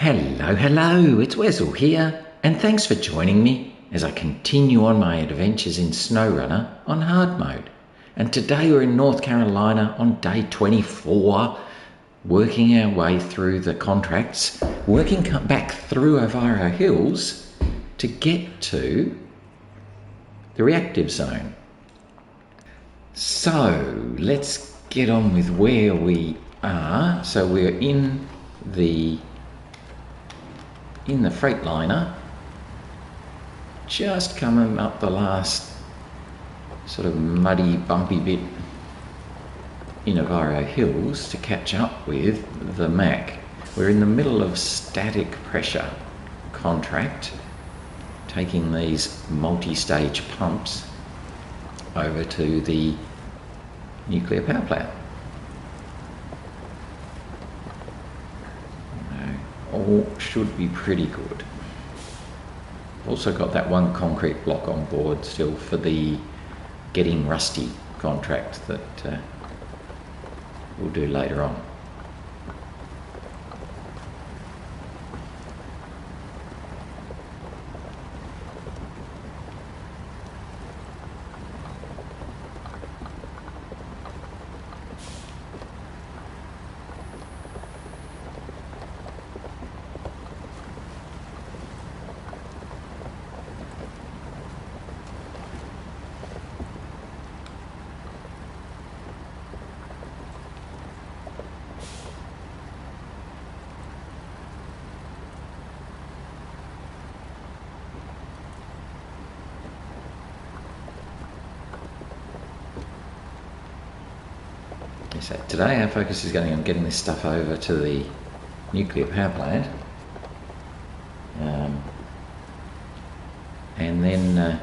Hello, it's Wessel here, and thanks for joining me as I continue on my adventures in SnowRunner on hard mode. And today we're in North Carolina on day 24, working our way through the contracts, working back through Ovaro Hills to get to the Reactive Zone. So let's get on with where we are. So we're in the Freightliner, just coming up the last sort of muddy, bumpy bit in Ovaro Hills to catch up with the Mack. We're in the middle of static pressure contract, taking these multi-stage pumps over to the nuclear power plant. All should be pretty good. Also got that one concrete block on board still for the getting rusty contract that we'll do later on. So today our focus is going on getting this stuff over to the nuclear power plant, and then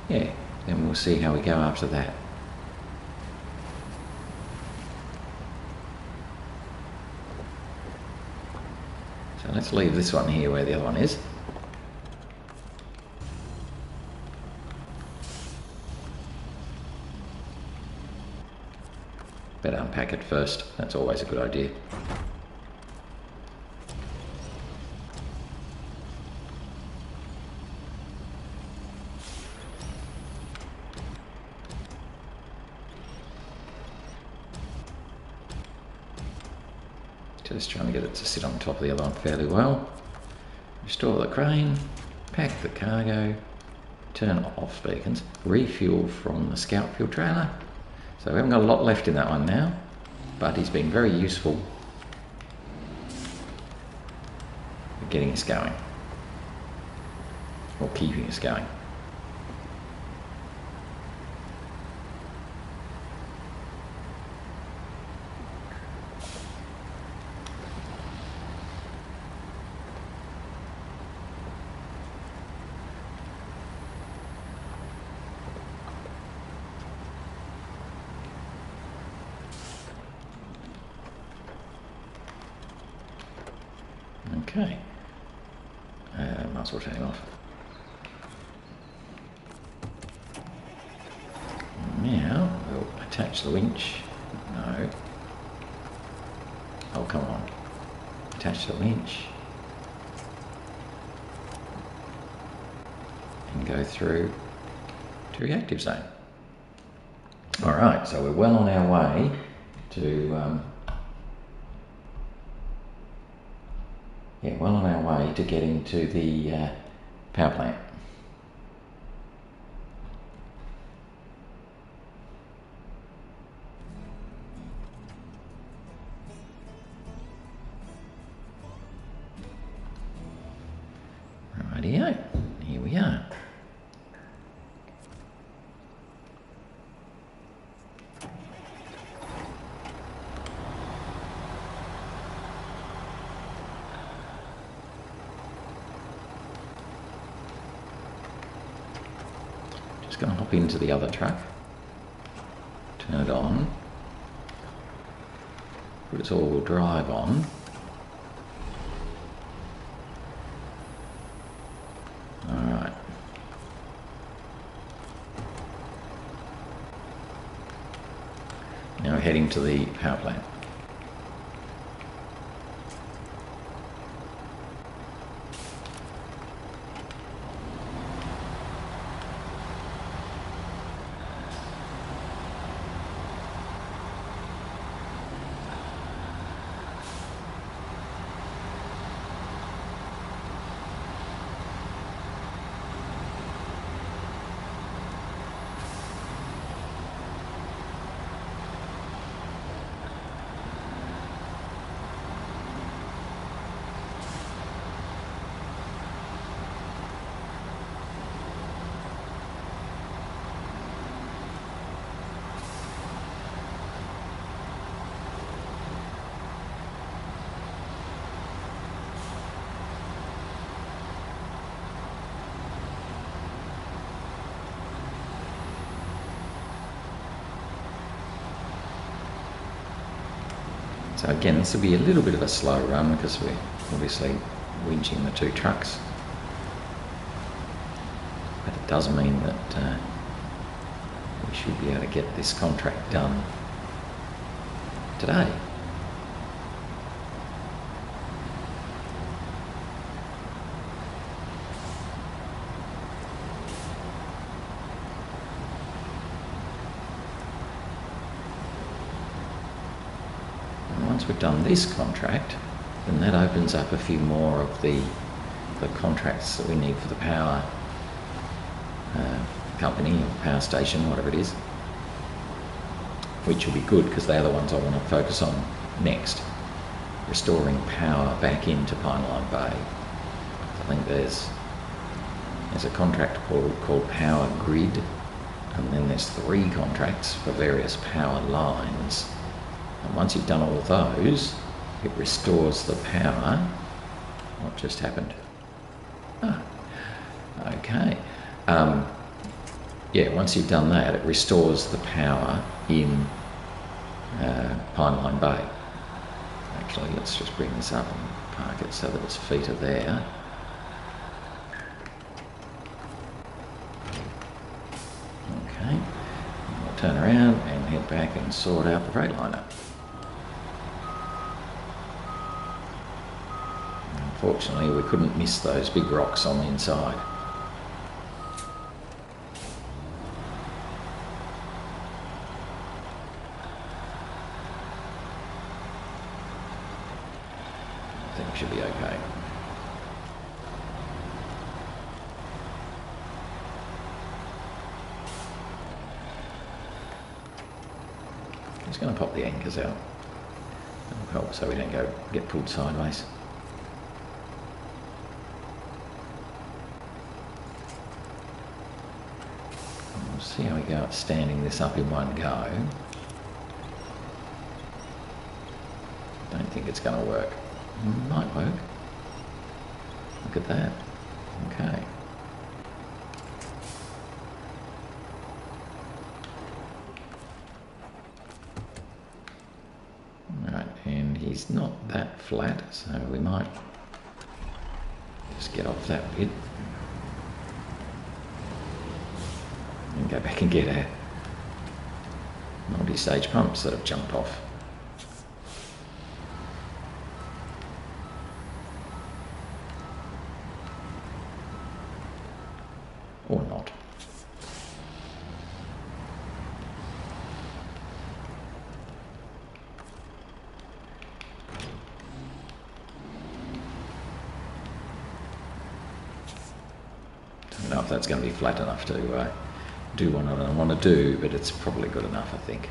then we'll see how we go after that. So let's leave this one here where the other one is. Better unpack it first, that's always a good idea. Just trying to get it to sit on top of the other one fairly well. Restore the crane, pack the cargo, turn off beacons, refuel from the scout fuel trailer. So we haven't got a lot left in that one now, but he's been very useful for getting us going, or keeping us going. Okay, might as well turn him off. Now we'll attach the winch. No. Oh, come on. Attach the winch. And go through to Reactive Zone. Alright, so we're well on our way to well on our way to getting to the power plant. Rightio, here we are. Going to hop into the other truck, turn it on, put its all-wheel drive on, alright, now we're heading to the power plant. So again, this will be a little bit of a slow run because we're obviously winching the 2 trucks. But it does mean that we should be able to get this contract done today. And once we've done this contract, then that opens up a few more of the contracts that we need for the power company or power station, whatever it is, which will be good because they're the ones I want to focus on next. Restoring power back into Pineline Bay. I think there's a contract called Power Grid, and then there's 3 contracts for various power lines. And once you've done all of those, it restores the power. What just happened? Ah, okay. Yeah, once you've done that, it restores the power in Pineline Bay. Actually, let's just bring this up and park it so that its feet are there. Okay, and we'll turn around and head back and sort out the Freightliner. Unfortunately, we couldn't miss those big rocks on the inside. I think we should be okay. I'm just going to pop the anchors out. That'll help so we don't get pulled sideways. We'll see how we go at standing this up in one go. Don't think it's going to work. Might work. Look at that. Okay. Alright, and he's not that flat, so we might just get off that bit and go back and get our multi-stage pumps that have jumped off. Or not. Don't know if that's going to be flat enough to do what I want to do, but it's probably good enough, I think.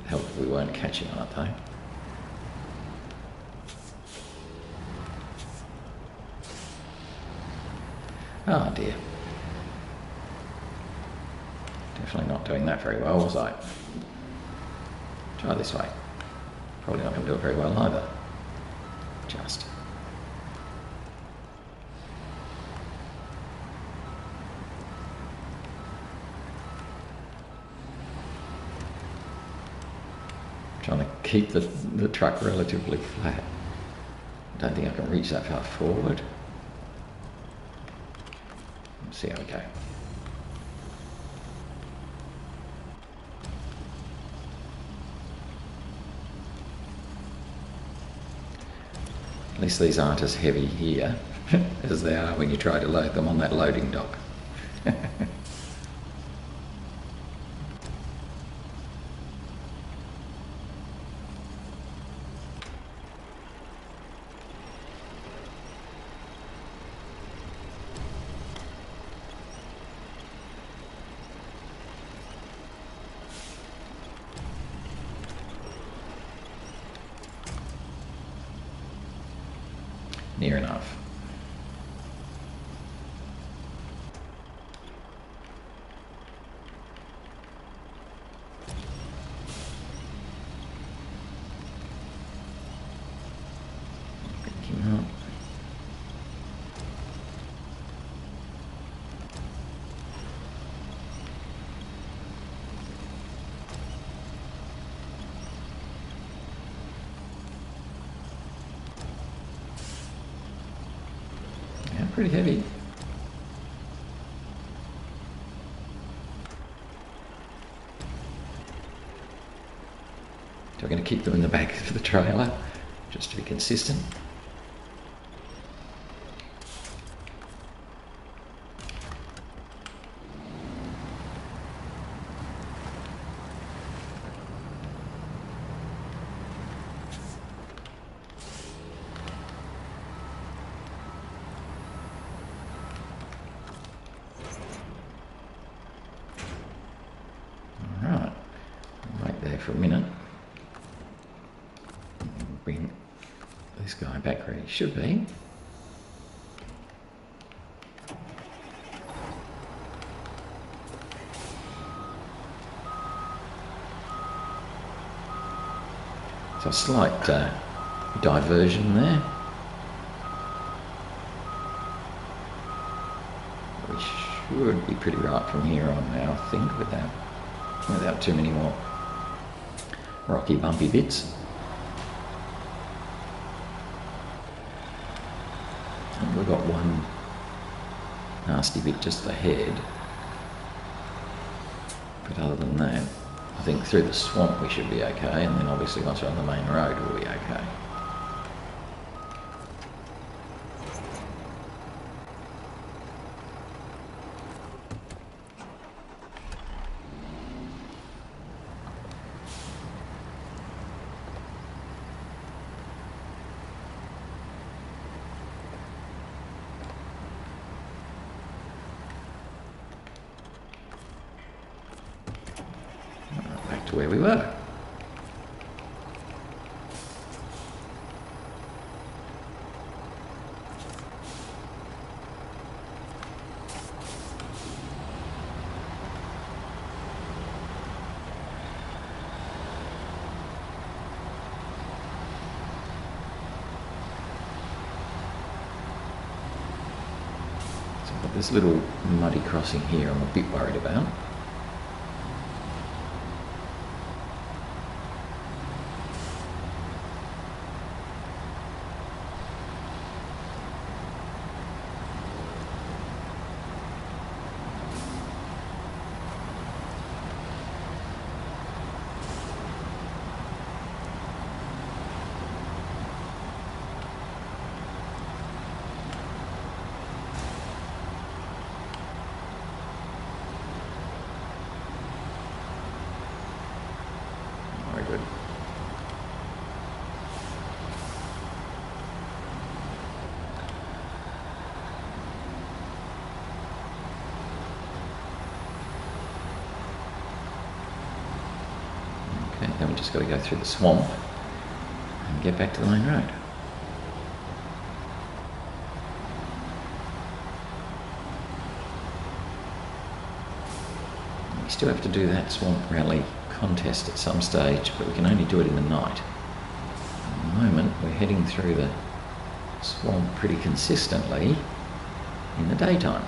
It'd help if we weren't catching on it though. Oh dear. Definitely not doing that very well, was I? Try this way. Probably not going to do it very well either. Just. Trying to keep the truck relatively flat. Don't think I can reach that far forward. Let's see how we go. At least these aren't as heavy here as they are when you try to load them on that loading dock. Near enough. Pick him up. pretty heavy. So we're going to keep them in the back of the trailer, just to be consistent. Alright, wait there for a minute. Bring this guy back where he should be. So a slight diversion there. We should be pretty right from here on now, I think, without too many more rocky, bumpy bits. And we've got one nasty bit just ahead. But other than that, I think through the swamp we should be okay, and then obviously once we're on the main road we'll be okay. To where we were. So I've got this little muddy crossing here I'm a bit worried about. Good. Okay, then we just got to go through the swamp and get back to the main road. We still have to do that swamp rally contest at some stage, but we can only do it in the night. At the moment we're heading through the swamp pretty consistently in the daytime.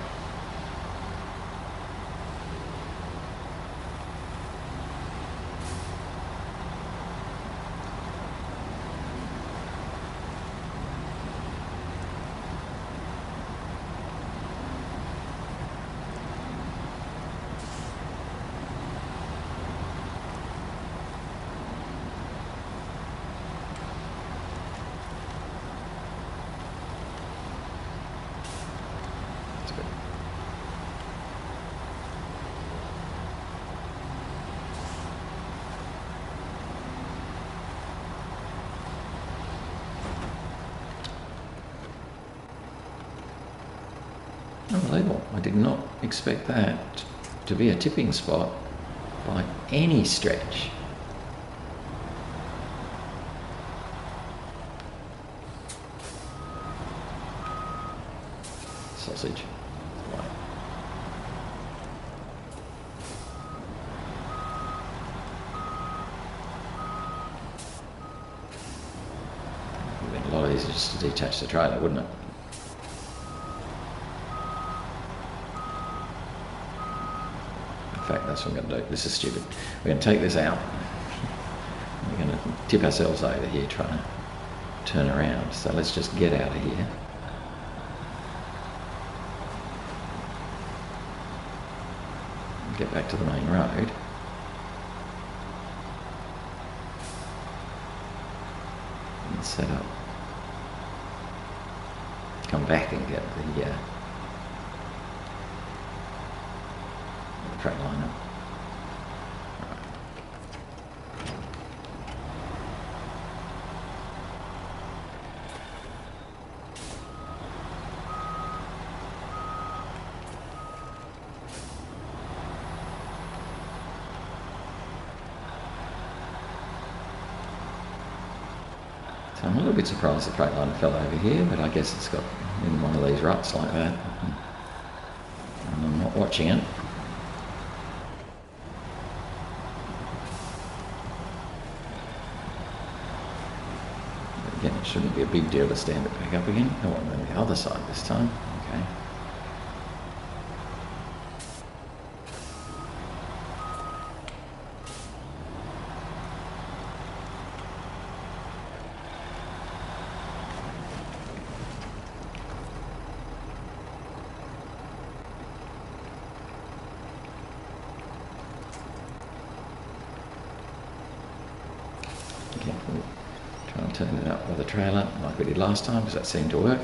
Unbelievable. I did not expect that to be a tipping spot by any stretch. Sausage. Wow. It would have been a lot easier just to detach the trailer, wouldn't it? In fact, that's what I'm going to do. This is stupid. We're going to take this out. We're going to tip ourselves over here trying to turn around. So let's just get out of here. get back to the main road. And set up. Come back and get the Freightliner. So I'm a little bit surprised the Freightliner fell over here, but I guess it's got in one of these ruts like that. And I'm not watching it. But again, it shouldn't be a big deal to stand it back up again. I want it on the other side this time. Okay. We'll try and turn it up with a trailer like we did last time, because that seemed to work.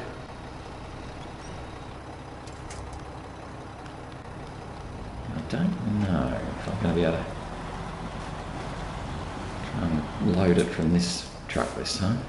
I don't know if I'm going to be able to try and load it from this truck this time.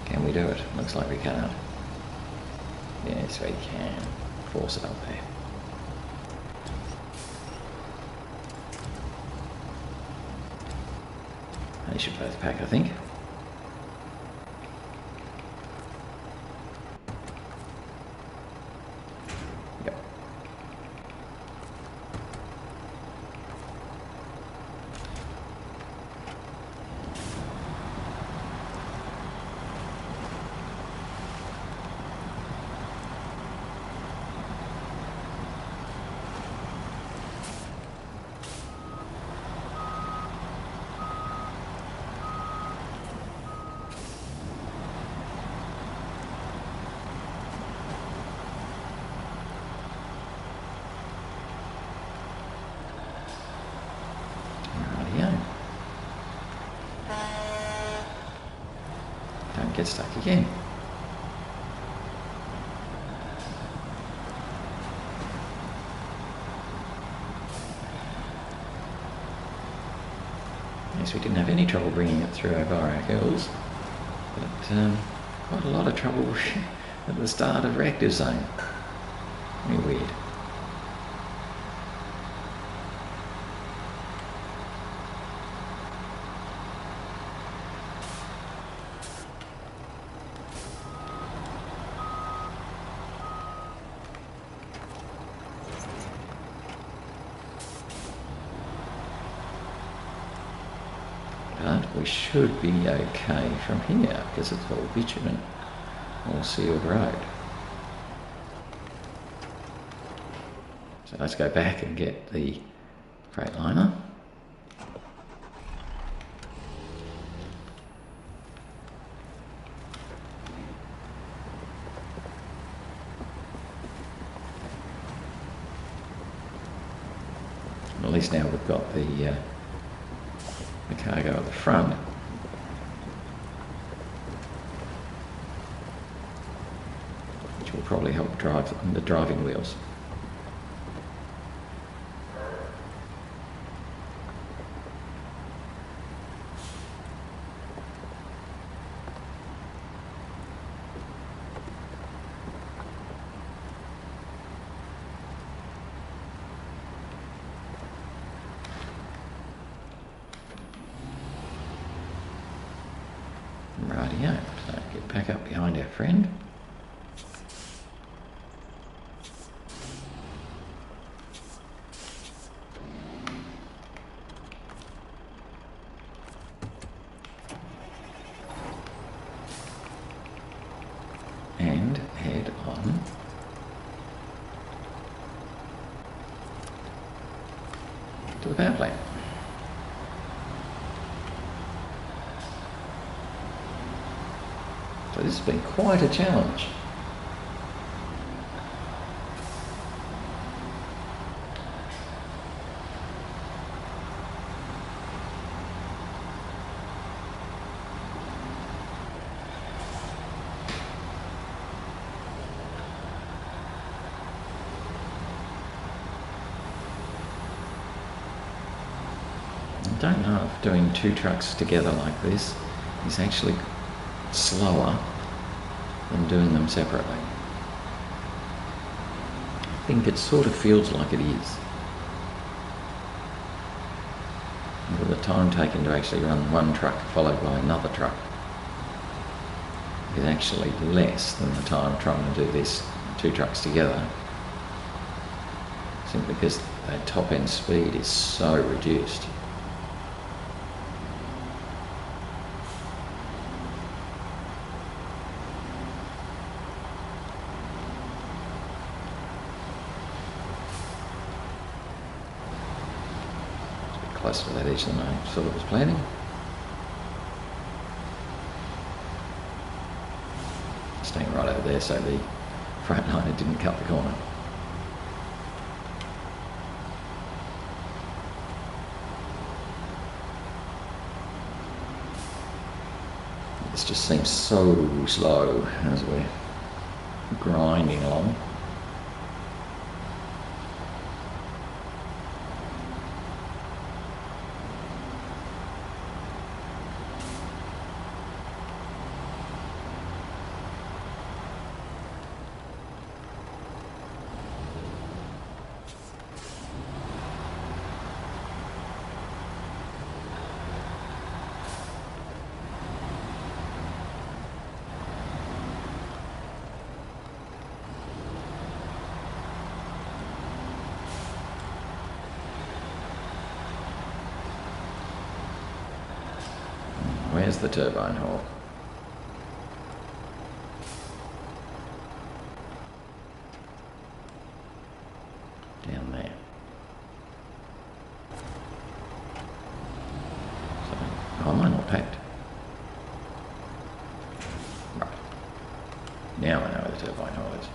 Can we do it? Looks like we can't. Yes, we can. Force it up there. They should both pack, I think. Yep. Don't get stuck again. Yes, we didn't have any trouble bringing it through over our hills, but quite a lot of trouble at the start of Reactive Zone. Very weird. But we should be okay from here because it's all bitumen, all sealed road. So let's go back and get the Freightliner. At least now we've got the cargo at the front. Which will probably help drive the driving wheels. back up behind our friend. And head on to the power plant. So this has been quite a challenge. I don't know if doing two trucks together like this is actually slower than doing them separately. I think it sort of feels like it is. But the time taken to actually run one truck followed by another truck is actually less than the time trying to do this two trucks together, simply because that top end speed is so reduced. Closer to that edge than I sort of was planning. Staying right over there so the Freightliner didn't cut the corner. This just seems so slow as we're grinding along. Where's the turbine hole? Down there. So, oh, mine all packed. Right. Now I know where the turbine hole is.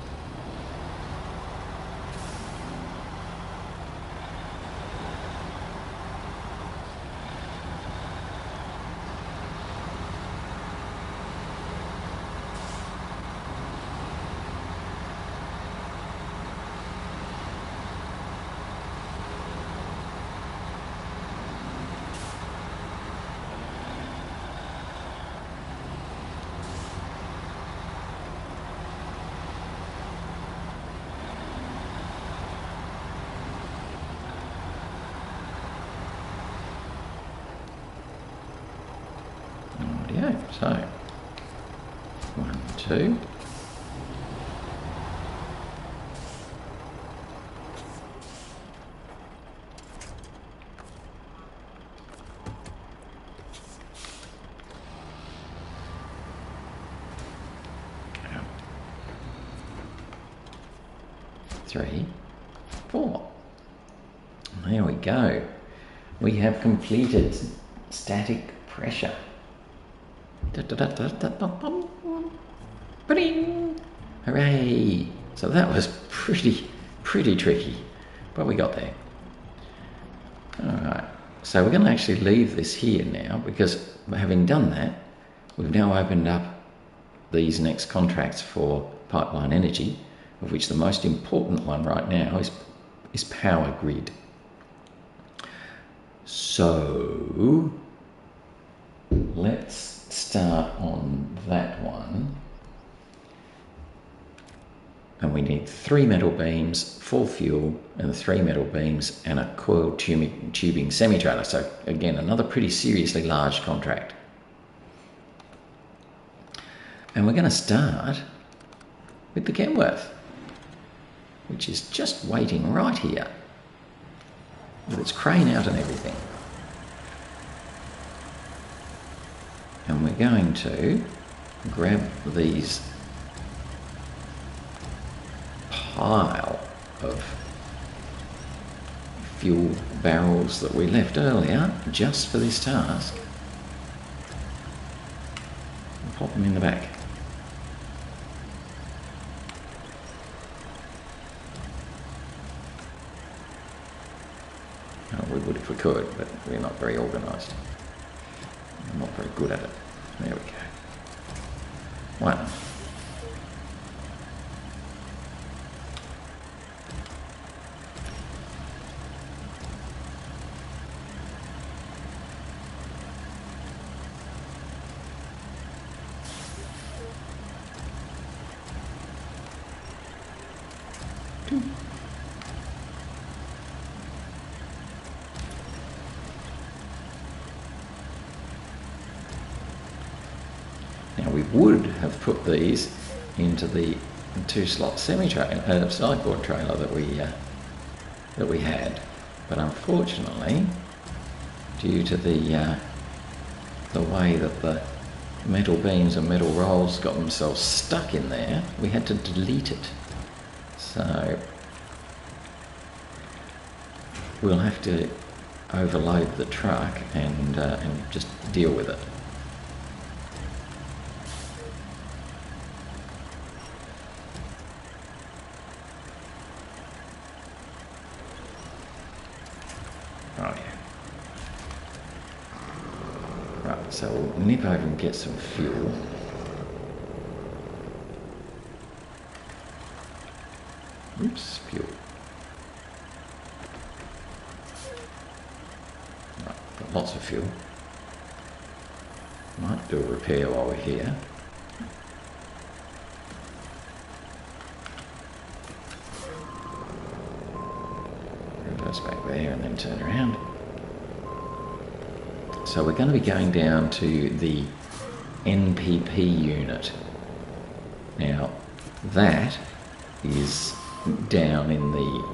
So, 1, 2. Three, 4. There we go. We have completed static pressure. Hooray! So that was pretty tricky, but we got there. Alright, so we're going to actually leave this here now, because having done that, we've now opened up these next contracts for pipeline energy, of which the most important one right now is power grid. So let's start on that one. And we need 3 metal beams, 4 fuel, and 3 metal beams, and a coiled tubing semi-trailer. So again, another pretty seriously large contract. And we're going to start with the Kenworth, which is just waiting right here with its crane out and everything. And we're going to grab these pile of fuel barrels that we left earlier just for this task and pop them in the back. Oh, we would if we could, but we're not very organised. I'm not very good at it. There we go. One. Two. Now we would have put these into the 2-slot semi-trailer, sideboard trailer that we had, but unfortunately, due to the way that the metal beams and metal rolls got themselves stuck in there, we had to delete it. So we'll have to overload the truck and just deal with it. Oh yeah. Right, so we'll nip over and get some fuel. Oops, fuel. Right, got lots of fuel. Might do a repair while we're here. Reverse back there and then turn around. So we're going to be going down to the NPP unit. Now that is down in the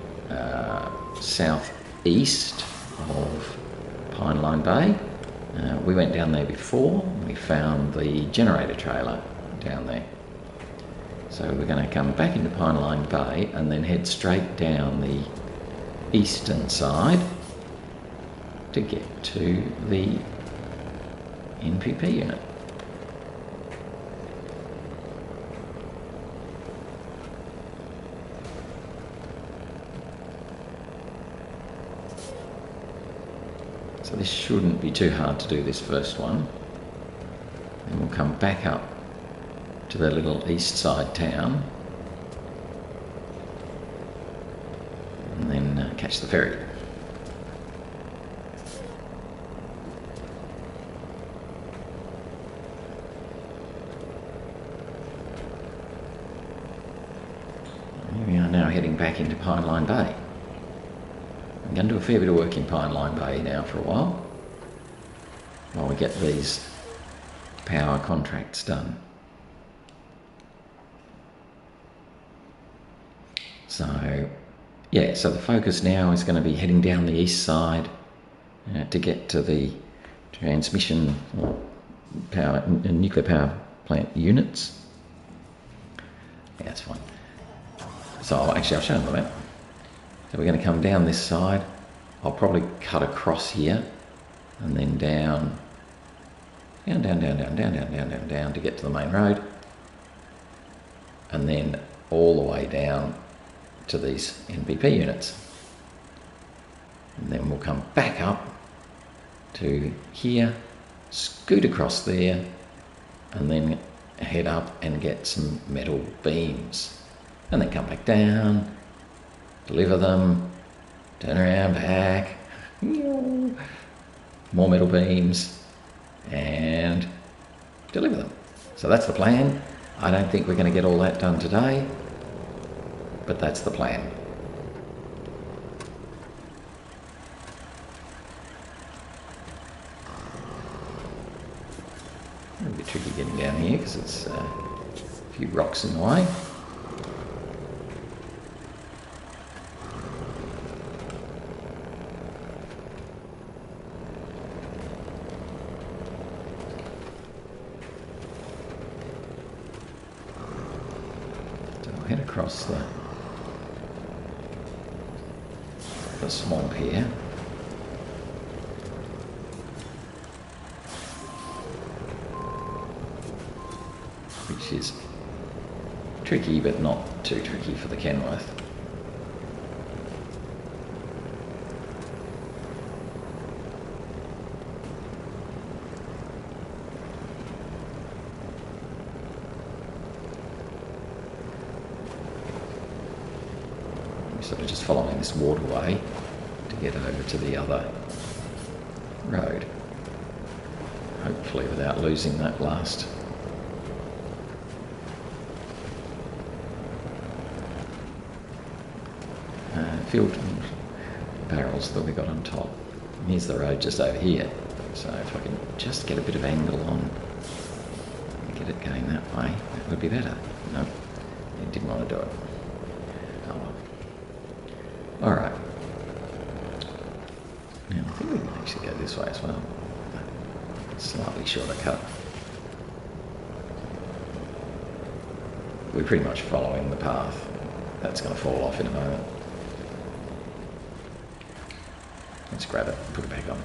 southeast of Pineline Bay. We went down there before. We found the generator trailer down there. So we're going to come back into Pineline Bay and then head straight down the eastern side to get to the NPP unit. So this shouldn't be too hard to do, this first one. And we'll come back up to the little east side town and then catch the ferry. Here we are now heading back into Pineline Bay. I'm going to do a fair bit of work in Pineline Bay now for a while we get these power contracts done. So yeah, so the focus now is going to be heading down the east side to get to the transmission or power, nuclear power plant units. Yeah, that's fine. So actually I'll show them the map. So we're going to come down this side. I'll probably cut across here and then down to get to the main road, and then all the way down to these NPP units. And then we'll come back up to here, scoot across there, and then head up and get some metal beams. And then come back down, deliver them, turn around, back, more metal beams, and deliver them. So that's the plan. I don't think we're going to get all that done today, but that's the plan. It'll be tricky getting down here because it's few rocks in the way. So I'll head across the swamp here. Which is tricky, but not too tricky for the Kenworth. We're sort of just following this waterway to get over to the other road, hopefully without losing that last filled barrels that we got on top. And here's the road just over here, so if I can just get a bit of angle on and get it going that way, that would be better. No, he didn't want to do it. Oh well. Alright. Now I think we can actually go this way as well. Slightly shorter cut. We're pretty much following the path. That's going to fall off in a moment. Let's grab it and put it back on.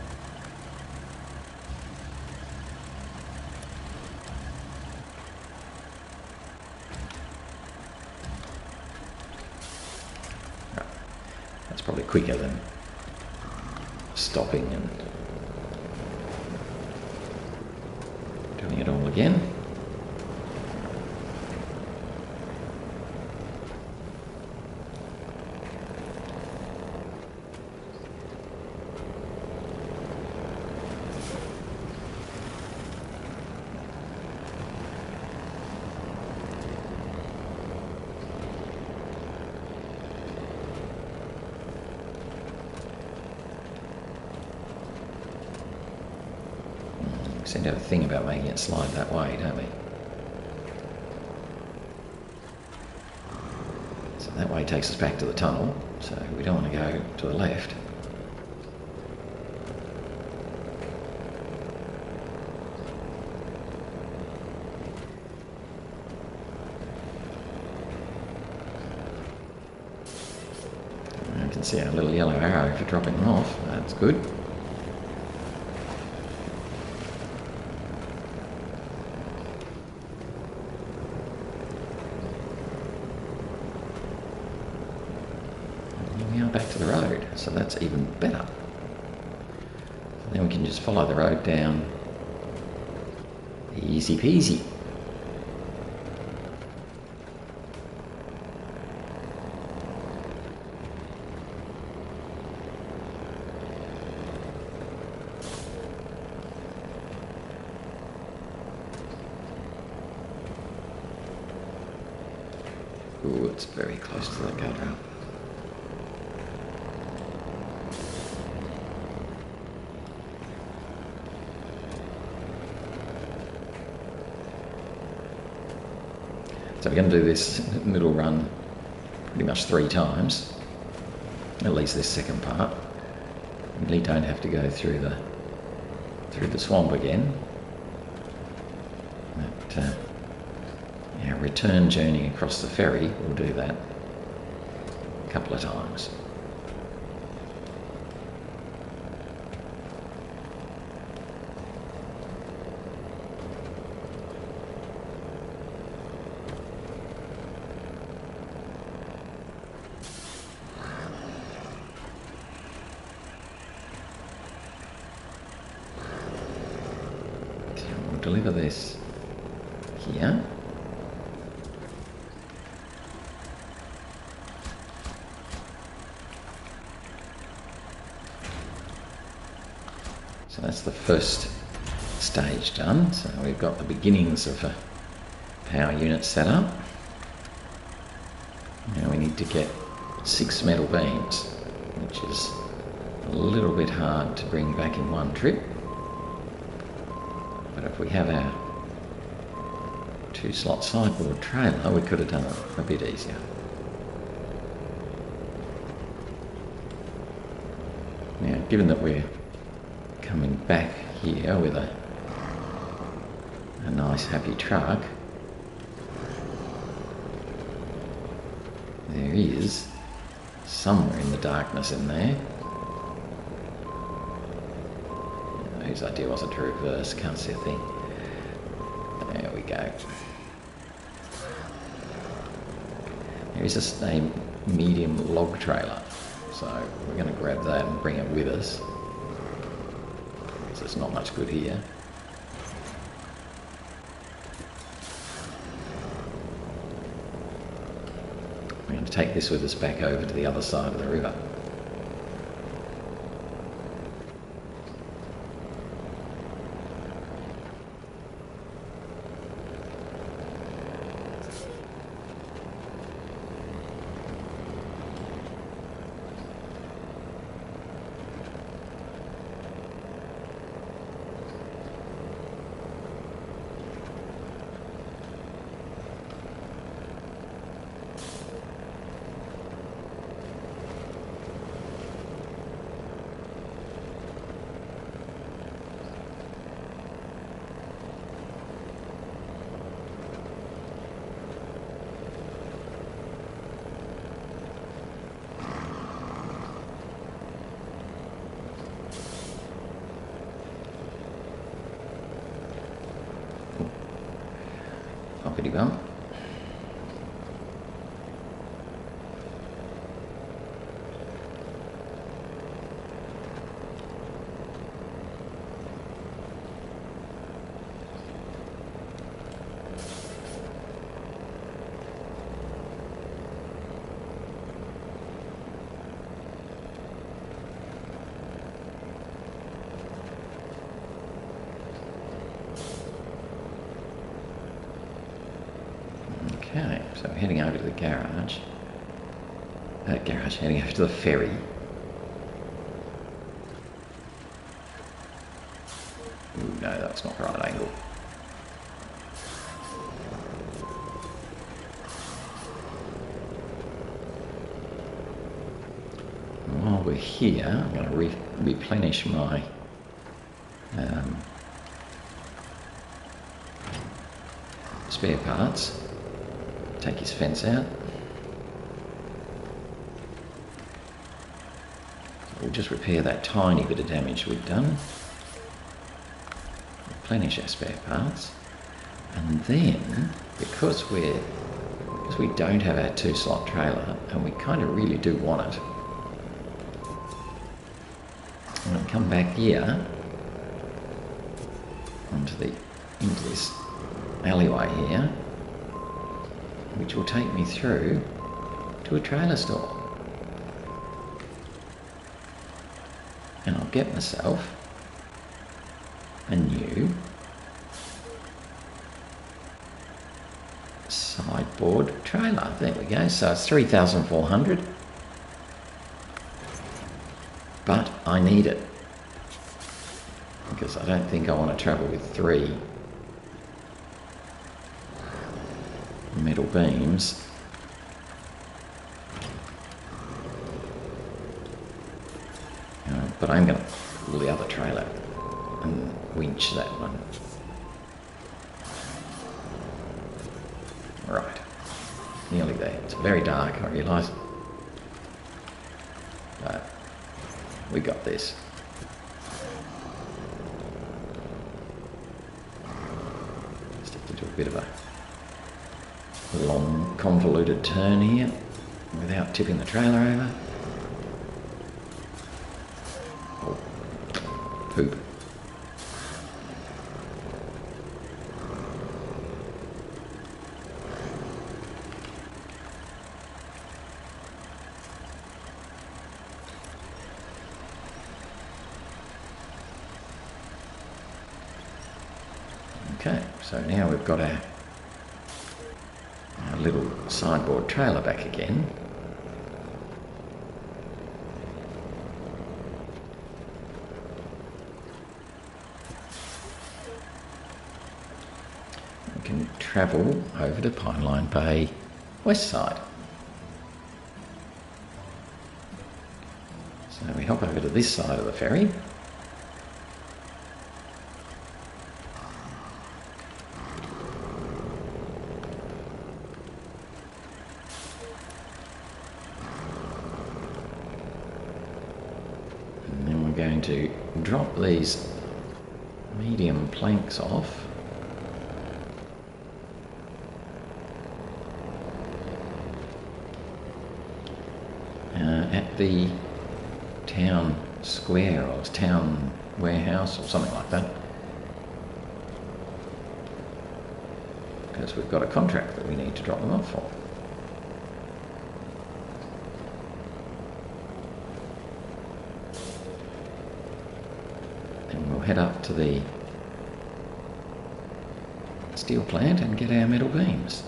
Right. That's probably quicker than stopping and doing it all again. We seem to have a thing about making it slide that way, don't we? So that way takes us back to the tunnel, so we don't want to go to the left. I can see our little yellow arrow for dropping them off. That's good. Back to the road, so that's even better. So then we can just follow the road down. Easy peasy. Ooh, it's very close to that guardrail. So we're going to do this middle run pretty much 3 times, at least this second part. We really don't have to go through the swamp again. But our return journey across the ferry, we'll do that a couple of times. Deliver this here. So that's the first stage done. So we've got the beginnings of a power unit set up. Now we need to get 6 metal beams, which is a little bit hard to bring back in one trip. But if we have our 2-slot sideboard trailer, we could have done it a bit easier. Now, given that we're coming back here with a nice happy truck, there is somewhere in the darkness in there. Whose idea was it to reverse? Can't see a thing. There we go. There is a medium log trailer, so we're going to grab that and bring it with us. So it's not much good here. We're going to take this with us back over to the other side of the river. Bumpity bump. Okay, so heading over to the garage. Heading over to the ferry. Ooh, no, that's not the right angle. While we're here, I'm going to replenish my spare parts. Take his fence out. We'll just repair that tiny bit of damage we've done. Replenish our spare parts. And then, because we don't have our 2-slot trailer, and we kind of really do want it, I'm going to come back here into this alleyway here, which will take me through to a trailer store. And I'll get myself a new sideboard trailer. There we go. So it's 3,400. But I need it, because I don't think I want to travel with 3 metal beams. But I'm going to pull the other trailer and winch that one. Right, nearly there. It's very dark, I realise, but we got this. Just have to do a bit of a long, convoluted turn here without tipping the trailer over. Oh, poop. Okay, so now we've got our little sideboard trailer back again. We can travel over to Pineline Bay, west side. So we hop over to this side of the ferry. And then we're going to drop these medium planks off. At the town square or town warehouse or something like that, because we've got a contract that we need to drop them off for. And we'll head up to the steel plant and get our metal beams.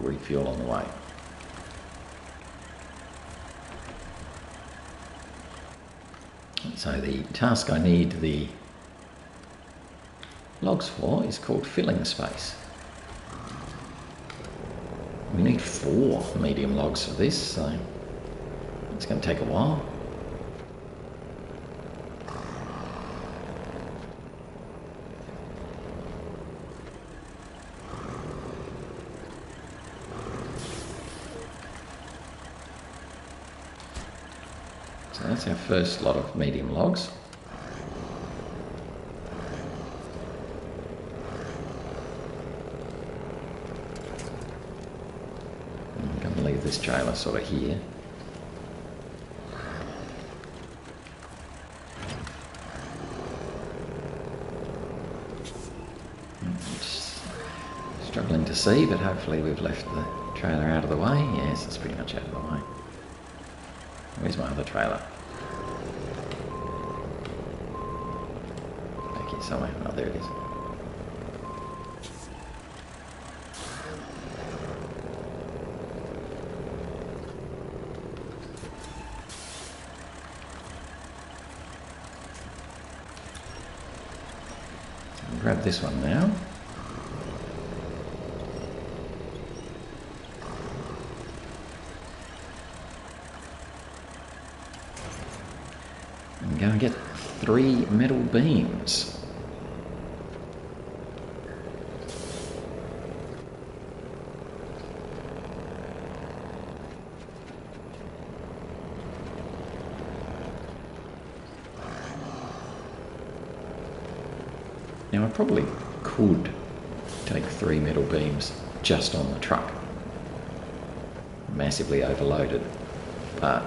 Refuel on the way. So the task I need the logs for is called filling space. We need 4 medium logs for this, so it's going to take a while. So that's our first lot of medium logs. I'm going to leave this trailer sort of here. Just struggling to see, but hopefully we've left the trailer out of the way. Yes, it's pretty much out of the way. Where's my other trailer? Back here somewhere. Oh, there it is. So I'll grab this one now. And go and get 3 metal beams. Now I probably could take 3 metal beams just on the truck, massively overloaded, but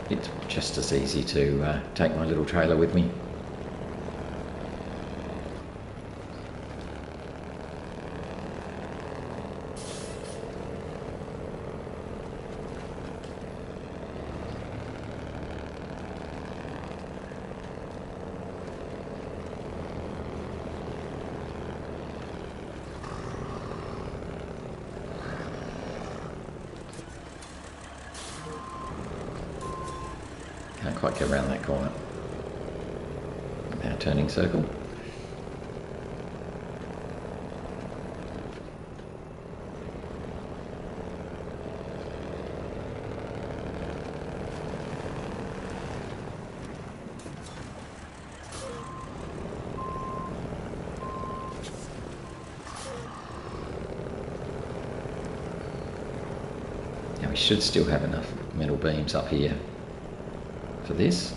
it's just as easy to take my little trailer with me. Can't quite get around that corner. Now turning circle. Now we should still have enough metal beams up here for this.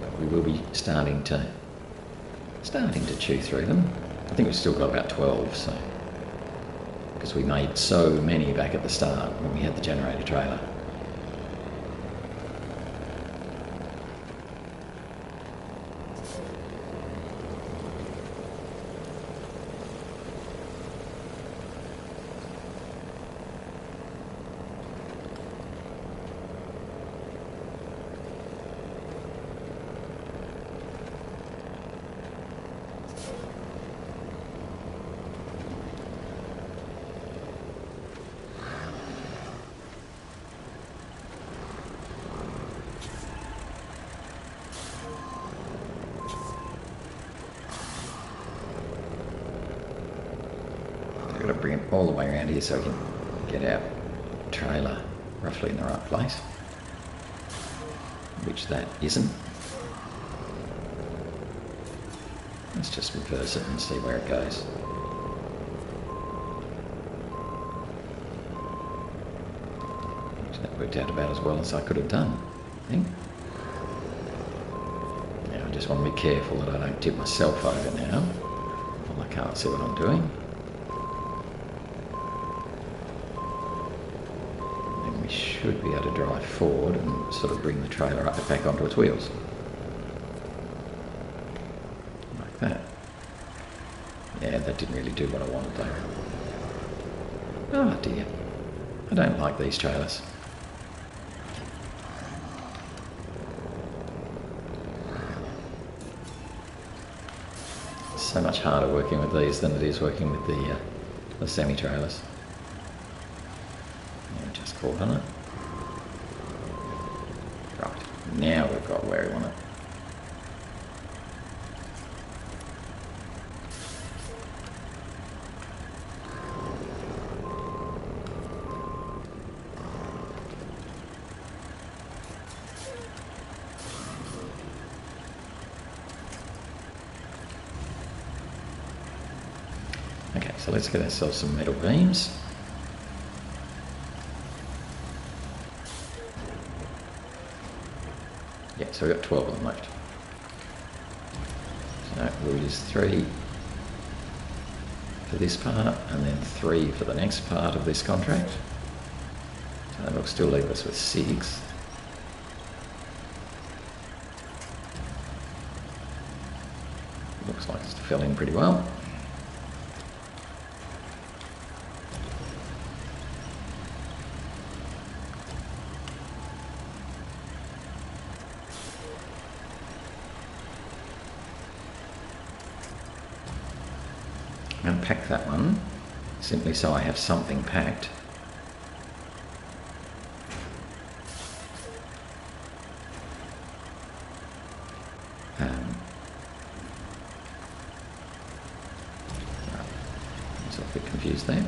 But we will be starting to chew through them. I think we've still got about 12, so because we made so many back at the start when we had the generator trailer. to bring it all the way around here so we can get our trailer roughly in the right place, which that isn't. Let's just reverse it and see where it goes. That worked out about as well as I could have done, I think. Now I just want to be careful that I don't tip myself over now. Well, I can't see what I'm doing. Then we should be able to drive forward and sort of bring the trailer up back onto its wheels. Like that. Yeah, that didn't really do what I wanted though. Oh dear. I don't like these trailers. So much harder working with these than it is working with the semi-trailers. Yeah, just caught on it. Right, now we've got where we want it. Okay, so let's get ourselves some metal beams. Yeah, so we've got 12 of them left. So we'll use 3 for this part and then 3 for the next part of this contract. So that'll still leave us with 6. Looks like it's filling pretty well. I'm going to pack that one, simply so I have something packed. I was a bit confused there.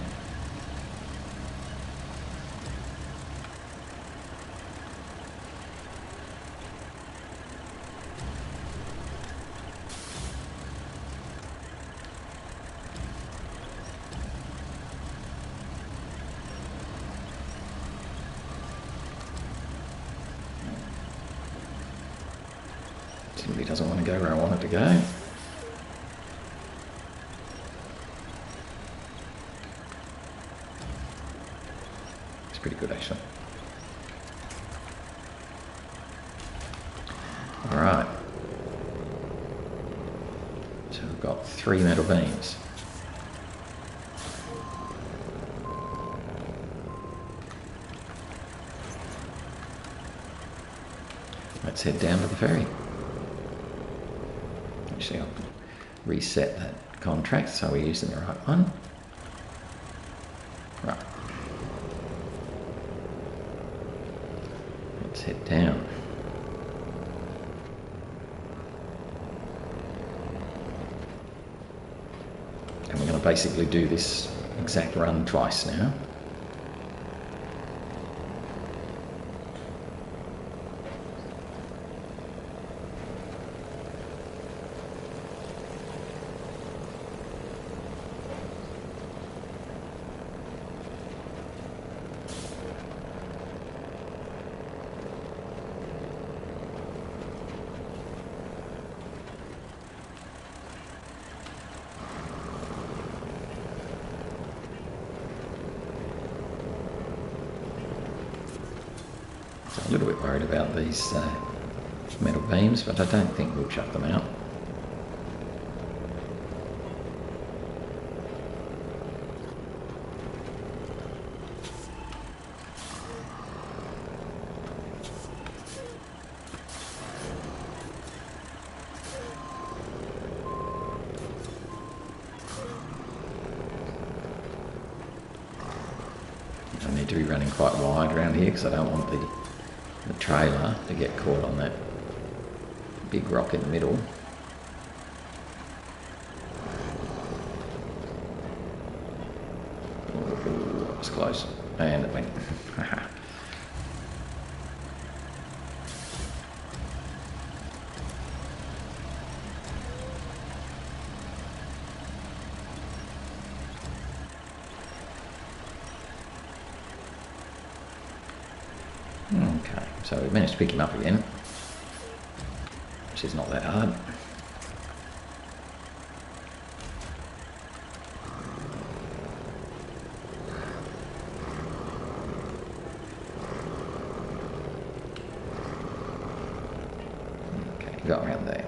Simply doesn't want to go where I want it to go. It's pretty good actually. Alright. So we've got 3 metal beams. Let's head down to the ferry. Actually, I'll reset that contract so we're using the right one. Right. Let's head down. And we're going to basically do this exact run twice now. So I'm a little bit worried about these metal beams, but I don't think we'll chuck them out. I need to be running quite wide around here because I don't want the trailer to get caught on that big rock in the middle. was close. And it went. Okay, so we managed to pick him up again, which is not that hard. Okay, got around there.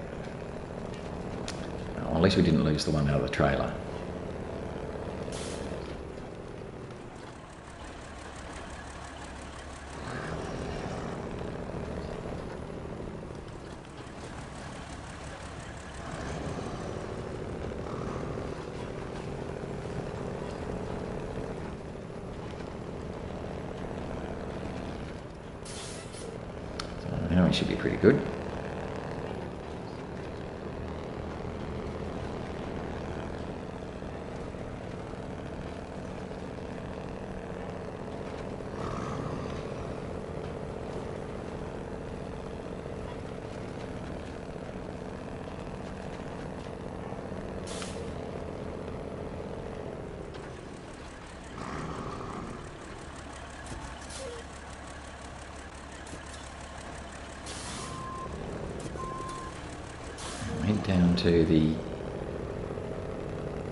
Well, at least we didn't lose the one out of the trailer. Now we should be pretty good. Head down to the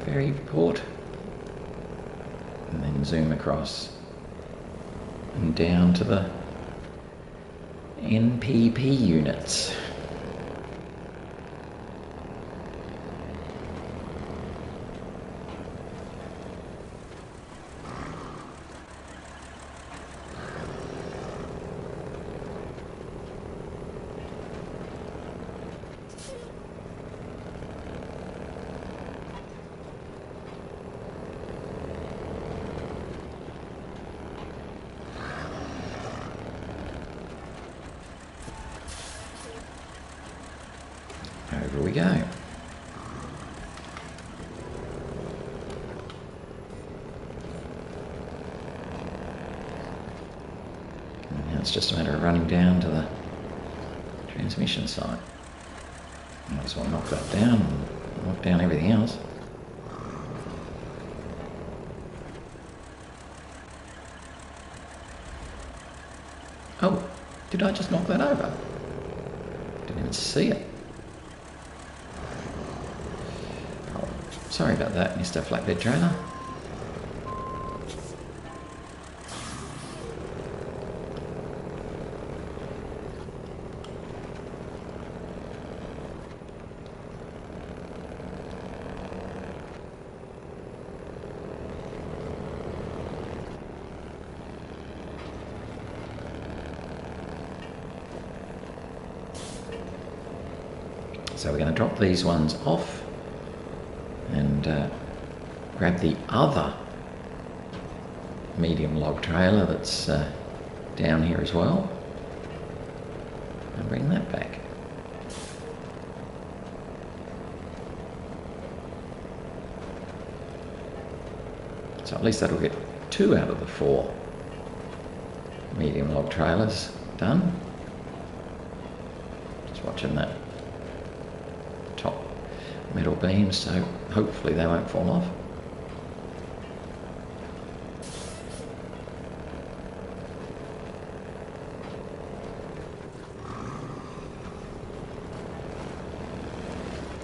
ferry port and then zoom across and down to the NPP units. Over we go. And now it's just a matter of running down to the transmission site. Might as well knock that down and knock down everything else. Oh, did I just knock that over? Didn't even see it. Oh, sorry about that, Mr. Flatbed Trailer. So we're going to drop these ones off and grab the other medium log trailer that's down here as well and bring that back. So at least that'll get 2 out of the 4 medium log trailers done. Just watching that top metal beams, so hopefully they won't fall off.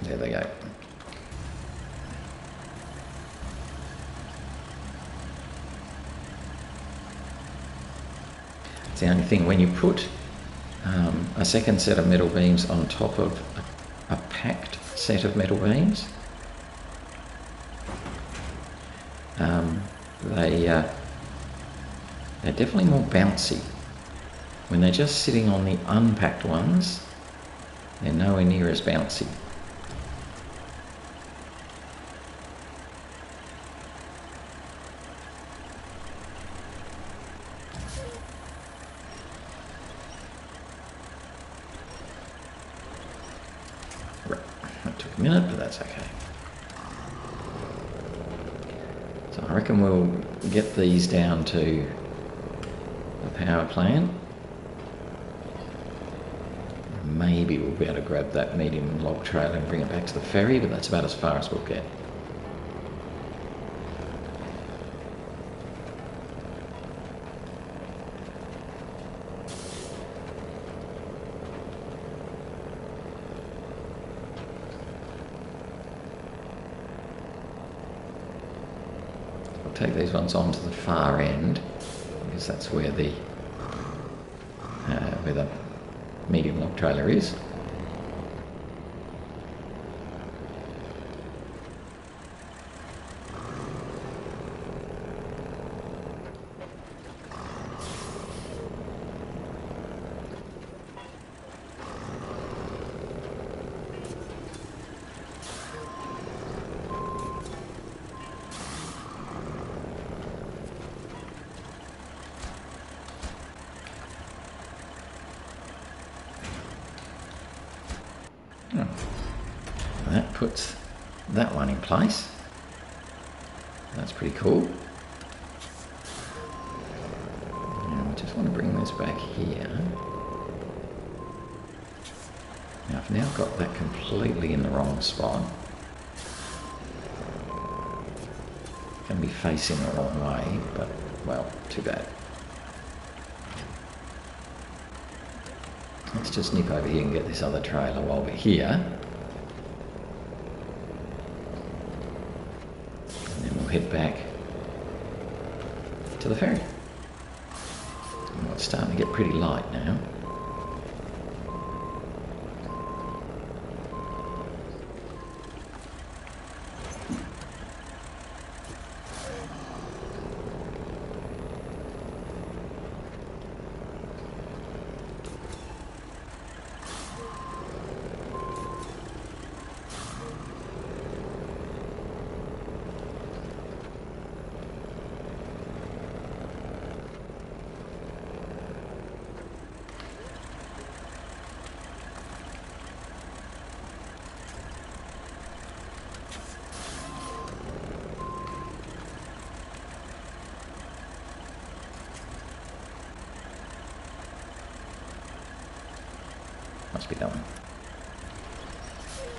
There they go. It's the only thing, when you put a second set of metal beams on top of a packed set of metal beams, they're definitely more bouncy. When they're just sitting on the unpacked ones, they're nowhere near as bouncy. That took a minute, but that's okay. So I reckon we'll get these down to the power plant. Maybe we'll be able to grab that medium log trailer and bring it back to the ferry, but that's about as far as we'll get. I'll take these ones on to the far end, because that's where the medium log trailer is. That puts that one in place. That's pretty cool. Now I just want to bring this back here. Now I've now got that completely in the wrong spot. Can be facing the wrong way, but well, too bad. Let's just nip over here and get this other trailer while we're here. And then we'll head back to the ferry. Oh, it's starting to get pretty light now. Must be that one.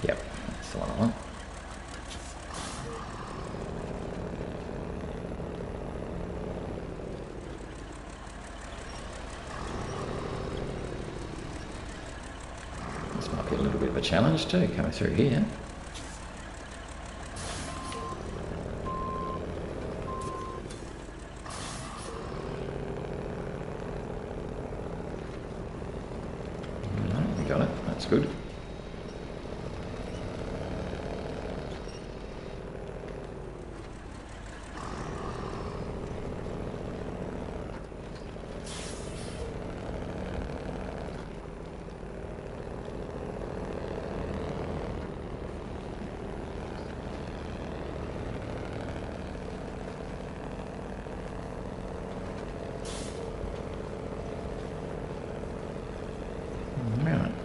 Yep, that's the one I want. This might be a little bit of a challenge too, coming through here. Got it, that's good.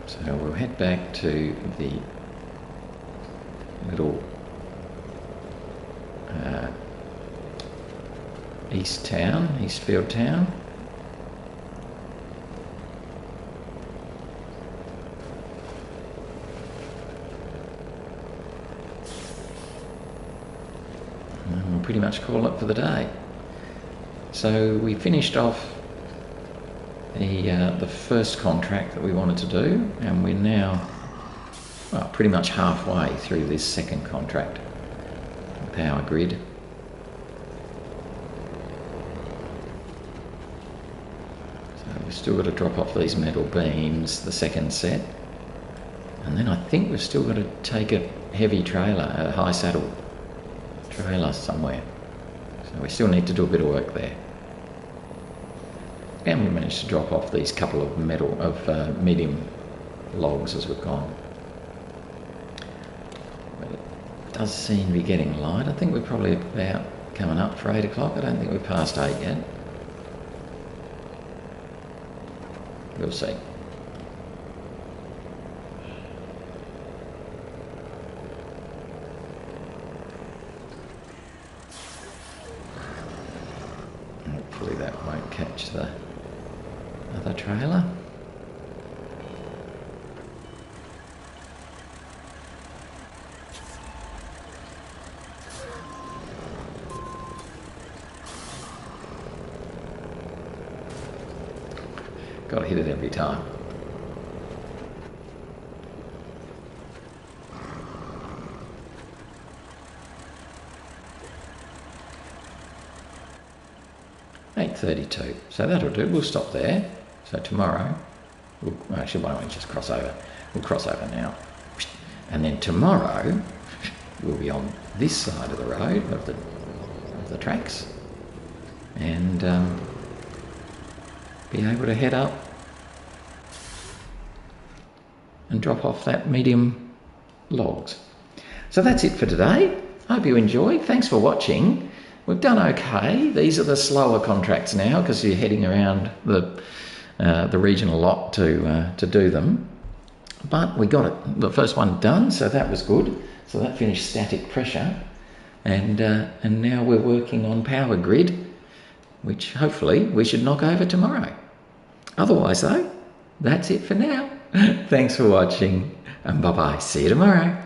So we'll head back to the little Eastfield Town. And we'll pretty much call it for the day. So we finished off the first contract that we wanted to do, and we're now pretty much halfway through this second contract, power grid. So we've still got to drop off these metal beams, the second set, and then I think we've still got to take a heavy trailer, a high saddle trailer somewhere. So we still need to do a bit of work there. And we managed to drop off these couple of medium logs as we've gone. But it does seem to be getting light. I think we're probably about coming up for 8 o'clock. I don't think we're past 8 yet. We'll see. Hopefully that won't catch the other trailer. Got to hit it every time. $8.32. So that'll do. We'll stop there. So tomorrow, actually, why don't we just cross over? We'll cross over now. And then tomorrow, we'll be on this side of the road of the tracks, and be able to head up and drop off that medium logs. So that's it for today. Hope you enjoyed. Thanks for watching. We've done okay. These are the slower contracts now because you're heading around the region a lot to do them. But we got it, the first one done, so that was good. So that finished static pressure, and now we're working on power grid, which hopefully we should knock over tomorrow. Otherwise though, that's it for now. Thanks for watching, and bye-bye. See you tomorrow.